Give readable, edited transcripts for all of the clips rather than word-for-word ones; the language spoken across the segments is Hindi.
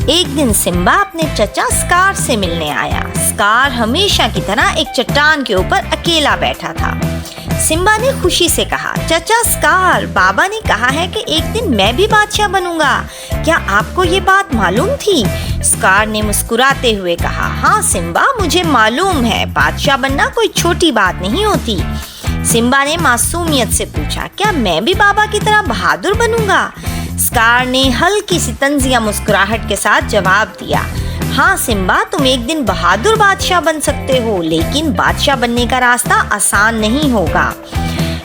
एक दिन सिम्बा अपने चचा स्कार से मिलने आया। स्कार हमेशा की तरह एक चट्टान के ऊपर अकेला बैठा था। सिम्बा ने खुशी से कहा, चचा स्कार, बाबा ने कहा है कि एक दिन मैं भी बादशाह बनूंगा। क्या आपको ये बात मालूम थी? स्कार ने मुस्कुराते हुए कहा, हाँ सिम्बा, मुझे मालूम है, बादशाह बनना कोई छोटी बात नहीं होती। सिम्बा ने मासूमियत से पूछा, क्या मैं भी बाबा की तरह बहादुर बनूंगा? स्कार ने हल्की सी तंजिया मुस्कुराहट के साथ जवाब दिया, हाँ सिम्बा, तुम एक दिन बहादुर बादशाह बन सकते हो, लेकिन बादशाह बनने का रास्ता आसान नहीं होगा।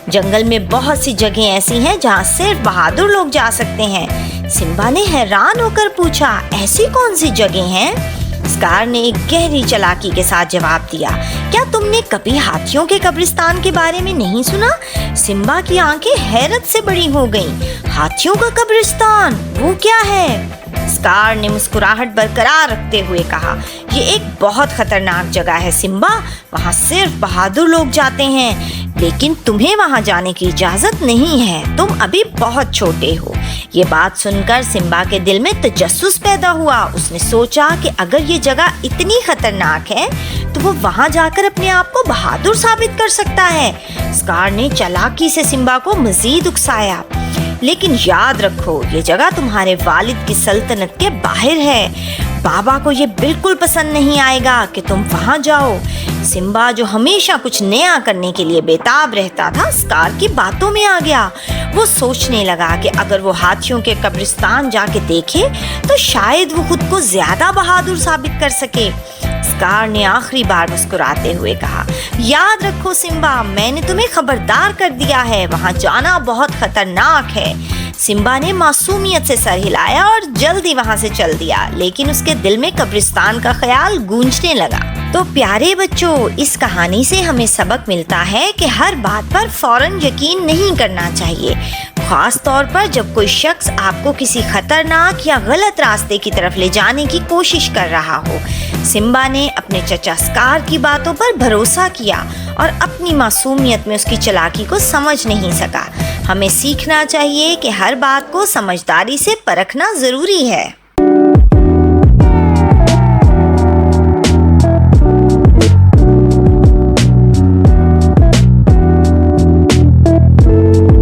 जंगल में बहुत सी जगह ऐसी हैं जहाँ सिर्फ बहादुर लोग जा सकते हैं। सिम्बा ने हैरान होकर पूछा, ऐसी कौन सी जगह हैं? स्कार ने एक गहरी चालाकी के साथ जवाब दिया, क्या तुमने कभी हाथियों के कब्रिस्तान के बारे में नहीं सुना? सिम्बा की आंखें हैरत से बड़ी हो गईं। हाथियों का कब्रिस्तान, वो क्या है? स्कार ने मुस्कुराहट बरकरार रखते हुए कहा, ये एक बहुत खतरनाक जगह है सिम्बा, वहाँ सिर्फ बहादुर लोग जाते हैं, लेकिन तुम्हें वहाँ जाने की इजाजत नहीं है, तुम अभी बहुत छोटे हो। ये बात सुनकर सिम्बा के दिल में तजस्सुस पैदा हुआ। उसने सोचा कि अगर ये जगह इतनी खतरनाक है तो वो वहाँ जाकर अपने आप को बहादुर साबित कर सकता है। स्कार ने चालाकी से सिम्बा को मजीद उकसाया, लेकिन याद रखो, ये जगह तुम्हारे वालिद की सल्तनत के बाहर है। बाबा को ये बिल्कुल पसंद नहीं आएगा कि तुम वहाँ जाओ। सिम्बा, जो हमेशा कुछ नया करने के लिए बेताब रहता था, स्कार की बातों में आ गया। वो सोचने लगा कि अगर वो हाथियों के कब्रिस्तान जाके देखे तो शायद वो खुद को ज्यादा बहादुर साबित कर सके। स्कार ने आखिरी बार मुस्कुराते हुए कहा, याद रखो सिम्बा, मैंने तुम्हें खबरदार कर दिया है, वहाँ जाना बहुत खतरनाक है। सिम्बा ने मासूमियत से सर हिलाया और जल्दी वहाँ से चल दिया, लेकिन उसके दिल में कब्रिस्तान का ख्याल गूंजने लगा। तो प्यारे बच्चों, इस कहानी से हमें सबक मिलता है कि हर बात पर फौरन यकीन नहीं करना चाहिए, खास तौर पर जब कोई शख्स आपको किसी खतरनाक या गलत रास्ते की तरफ ले जाने की कोशिश कर रहा हो। सिम्बा ने अपने चचा स्कार की बातों पर भरोसा किया और अपनी मासूमियत में उसकी चालाकी को समझ नहीं सका। हमें सीखना चाहिए कि हर बात को समझदारी से परखना जरूरी है।